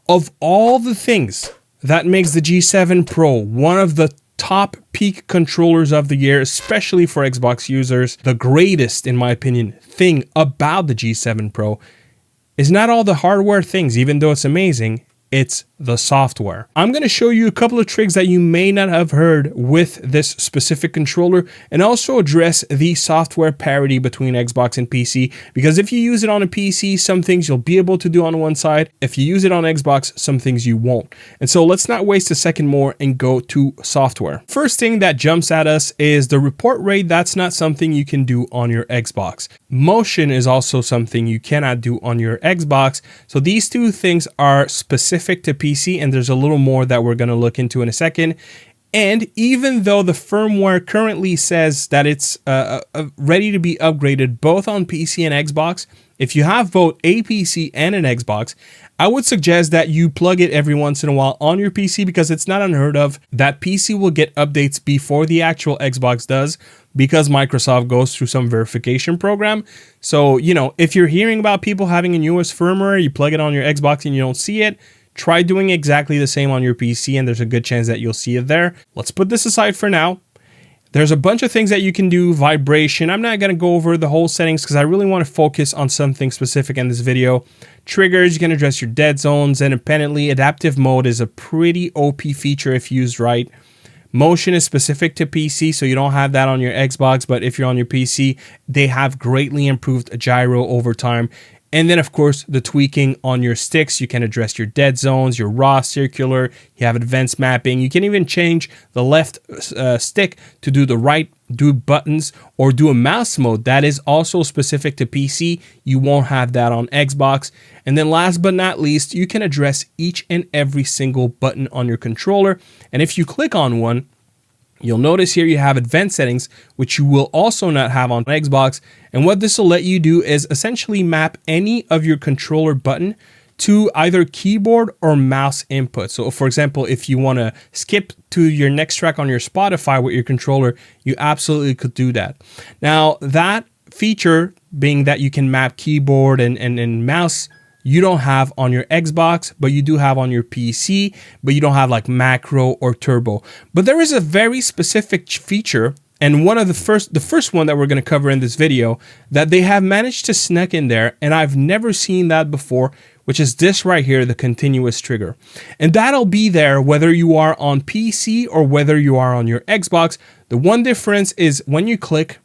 Of all the things that makes the G7 Pro one of the top peak controllers of the year, especially for Xbox users, the greatest, in my opinion, thing about the G7 Pro is not all the hardware things, even though it's amazing, it's the software. I'm going to show you a couple of tricks that you may not have heard with this specific controller, and also address the software parity between Xbox and PC, because if you use it on a PC, some things you'll be able to do on one side. If you use it on Xbox, some things you won't. And so let's not waste a second more and go to software. First thing that jumps at us is the report rate. That's not something you can do on your Xbox. Motion is also something you cannot do on your Xbox. So these two things are specific to PC, and there's a little more that we're going to look into in a second. And even though the firmware currently says that it's ready to be upgraded both on PC and Xbox, if you have both a PC and an Xbox, I would suggest that you plug it every once in a while on your PC, because it's not unheard of that PC will get updates before the actual Xbox does, because Microsoft goes through some verification program. So, you know, if you're hearing about people having a newest firmware, you plug it on your Xbox and you don't see it, try doing exactly the same on your PC, and there's a good chance that you'll see it there. Let's put this aside for now. There's a bunch of things that you can do. Vibration. I'm not going to go over the whole settings because I really want to focus on something specific in this video. Triggers, you can address your dead zones independently. Adaptive mode is a pretty OP feature if used right. Motion is specific to PC, so you don't have that on your Xbox, but if you're on your PC, they have greatly improved gyro over time. And then, of course, the tweaking on your sticks. You can address your dead zones, your raw, circular. You have advanced mapping. You can even change the left stick to do the right, do buttons, or do a mouse mode. That is also specific to PC. You won't have that on Xbox. And then last but not least, you can address each and every single button on your controller. And if you click on one, you'll notice here you have advanced settings, which you will also not have on Xbox. And what this will let you do is essentially map any of your controller button to either keyboard or mouse input. So for example, if you want to skip to your next track on your Spotify with your controller, you absolutely could do that. Now, that feature being that you can map keyboard and mouse, you don't have on your Xbox, but you do have on your PC, but you don't have like macro or turbo. But there is a very specific feature, and one of the first one that we're going to cover in this video, that they have managed to sneak in there, and I've never seen that before, which is this right here, the continuous trigger. And that'll be there whether you are on PC or whether you are on your Xbox. The one difference is when you click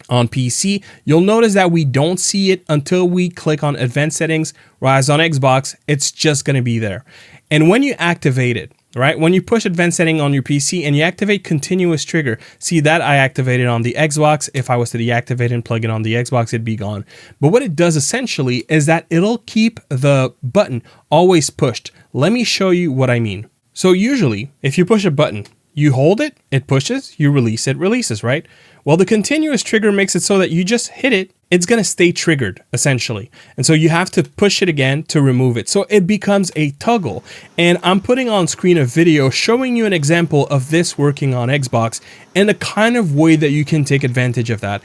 on PC, you'll notice that we don't see it until we click on advanced settings, whereas on Xbox, it's just going to be there. And when you activate it, right, when you push advanced setting on your PC and you activate continuous trigger, see that I activated on the Xbox. If I was to deactivate and plug it on the Xbox, it'd be gone. But what it does essentially is that it'll keep the button always pushed. Let me show you what I mean. So usually, if you push a button, you hold it, it pushes, you release it, releases, right? Well, the continuous trigger makes it so that you just hit it, it's going to stay triggered, essentially. And so you have to push it again to remove it. So it becomes a toggle. And I'm putting on screen a video showing you an example of this working on Xbox and the kind of way that you can take advantage of that.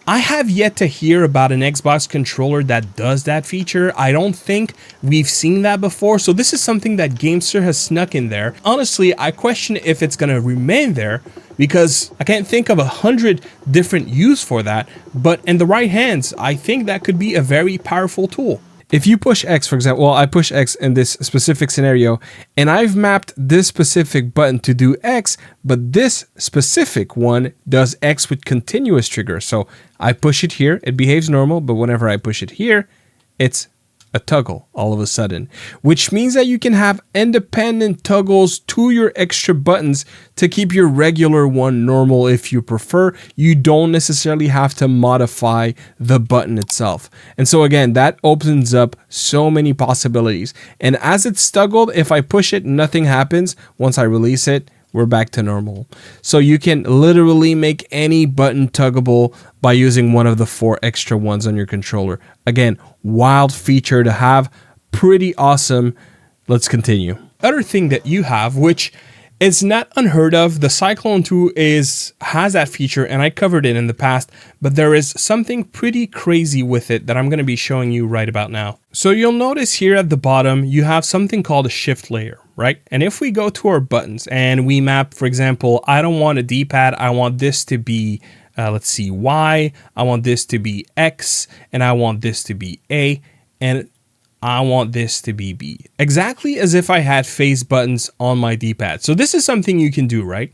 I have yet to hear about an Xbox controller that does that feature. I don't think we've seen that before. So this is something that GameSir has snuck in there. Honestly, I question if it's going to remain there because I can't think of 100 different use for that. But in the right hands, I think that could be a very powerful tool. If you push X, for example, well, I push X in this specific scenario, and I've mapped this specific button to do X, but this specific one does X with continuous trigger. So I push it here, it behaves normal, but whenever I push it here, it's a toggle all of a sudden, which means that you can have independent toggles to your extra buttons to keep your regular one normal if you prefer. You don't necessarily have to modify the button itself. And so again, that opens up so many possibilities. And as it's toggled, if I push it, nothing happens. Once I release it, we're back to normal. So you can literally make any button tuggable by using one of the 4 extra ones on your controller. Again, wild feature to have, pretty awesome. Let's continue. Other thing that you have, which It's not unheard of. The Cyclone 2 has that feature, and I covered it in the past, but there is something pretty crazy with it that I'm going to be showing you right about now. So you'll notice here at the bottom, you have something called a shift layer, right? And if we go to our buttons and we map, for example, I don't want a D-pad, I want this to be, let's see, Y, I want this to be X, and I want this to be A, and I want this to be B, exactly as if I had face buttons on my D-pad. So this is something you can do, right?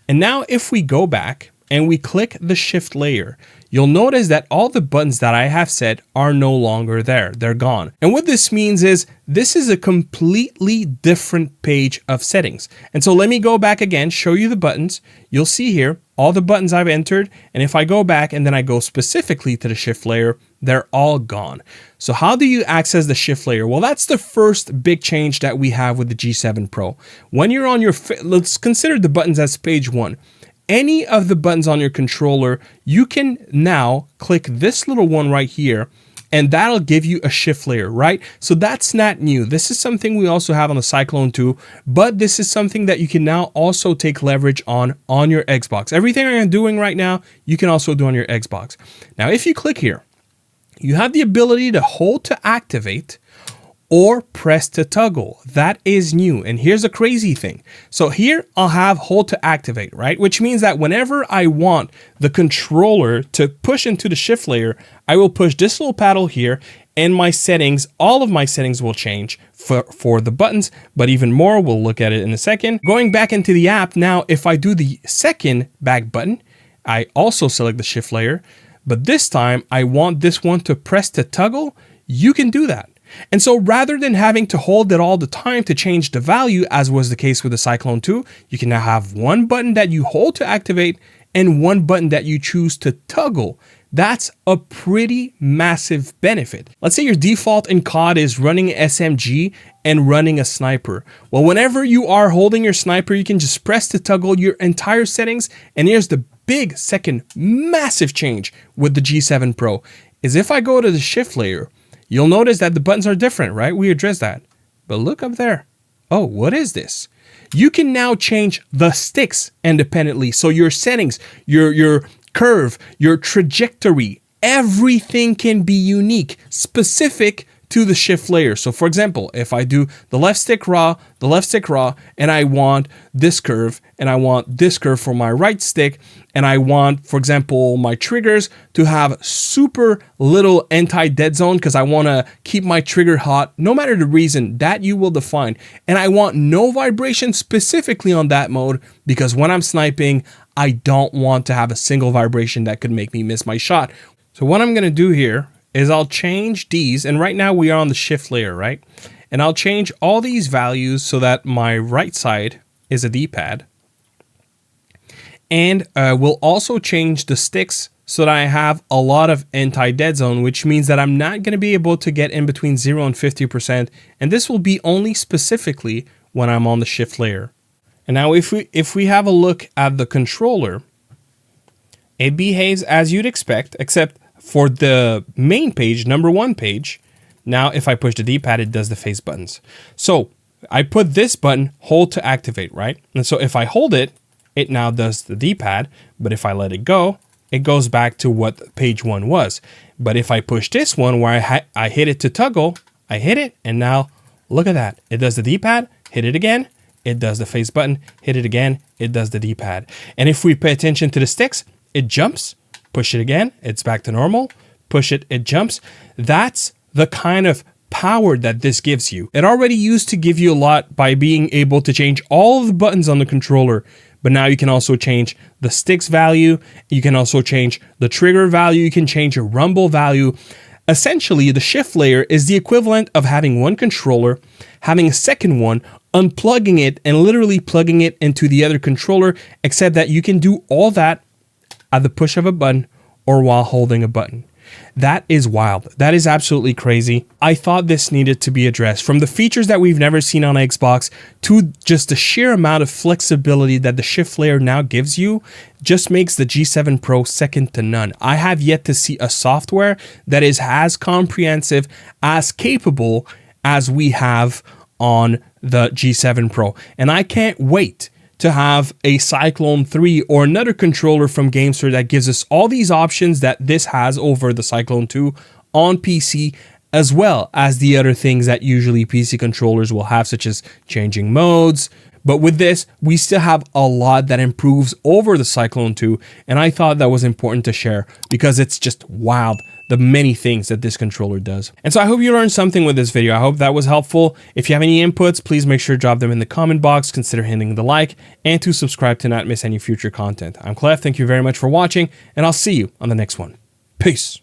And now if we go back and we click the shift layer, you'll notice that all the buttons that I have set are no longer there. They're gone. And what this means is this is a completely different page of settings. And so let me go back again, show you the buttons. You'll see here all the buttons I've entered. And if I go back and then I go specifically to the shift layer, they're all gone. So how do you access the shift layer? Well, that's the first big change that we have with the G7 Pro. When you're on your, let's consider the buttons as page 1. Any of the buttons on your controller, you can now click this little one right here, and that'll give you a shift layer, right? So that's not new. This is something we also have on the Cyclone 2, but this is something that you can now also take leverage on your Xbox. Everything I'm doing right now, you can also do on your Xbox. Now, if you click here, you have the ability to hold to activate or press to toggle. That is new. And here's a crazy thing. So here I'll have hold to activate, right? Which means that whenever I want the controller to push into the shift layer, I will push this little paddle here and my settings, all of my settings will change for the buttons, but even more, we'll look at it in a second. Going back into the app now, if I do the second back button, I also select the shift layer, but this time I want this one to press to toggle. You can do that. And so rather than having to hold it all the time to change the value, as was the case with the Cyclone 2, you can now have one button that you hold to activate and one button that you choose to toggle. That's a pretty massive benefit. Let's say your default in COD is running SMG and running a sniper. Well, whenever you are holding your sniper, you can just press to toggle your entire settings. And here's the big second massive change with the G7 Pro is if I go to the shift layer, you'll notice that the buttons are different, right? We addressed that. But look up there. Oh, what is this? You can now change the sticks independently. So your settings, your curve, your trajectory, everything can be unique, specific to the shift layer. So for example, if I do the left stick raw, and I want this curve, and I want this curve for my right stick, and I want, for example, my triggers to have super little anti-dead zone because I want to keep my trigger hot, no matter the reason, that you will define. And I want no vibration specifically on that mode because when I'm sniping, I don't want to have a single vibration that could make me miss my shot. So what I'm going to do here is I'll change these, and right now we are on the shift layer, right? And I'll change all these values so that my right side is a D-pad. And we'll also change the sticks so that I have a lot of anti-dead zone, which means that I'm not going to be able to get in between 0 and 50%. And this will be only specifically when I'm on the shift layer. And now if we have a look at the controller, it behaves as you'd expect, except for the main page, number 1 page. Now, if I push the D-pad, it does the face buttons. So I put this button, hold to activate, right? And so if I hold it, it now does the D-pad. But if I let it go, it goes back to what page 1 was. But if I push this one where I hit it to toggle, I hit it, and now look at that. It does the D-pad, hit it again, it does the face button, hit it again, it does the D-pad. And if we pay attention to the sticks, it jumps. Push it again, it's back to normal. Push it, it jumps. That's the kind of power that this gives you. It already used to give you a lot by being able to change all of the buttons on the controller, but now you can also change the sticks value. You can also change the trigger value. You can change your rumble value. Essentially, the shift layer is the equivalent of having one controller, having a second one, unplugging it, and literally plugging it into the other controller, except that you can do all that at the push of a button or while holding a button. That is wild. That is absolutely crazy. I thought this needed to be addressed. From the features that we've never seen on Xbox to just the sheer amount of flexibility that the shift layer now gives you just makes the G7 Pro second to none. I have yet to see a software that is as comprehensive, as capable as we have on the G7 Pro. And I can't wait to have a Cyclone 3 or another controller from GameSir that gives us all these options that this has over the Cyclone 2 on PC, as well as the other things that usually PC controllers will have, such as changing modes. But with this, we still have a lot that improves over the Cyclone 2, and I thought that was important to share because it's just wild, the many things that this controller does. And so I hope you learned something with this video. I hope that was helpful. If you have any inputs, please make sure to drop them in the comment box, consider hitting the like, and to subscribe to not miss any future content. I'm Clef, thank you very much for watching, and I'll see you on the next one. Peace.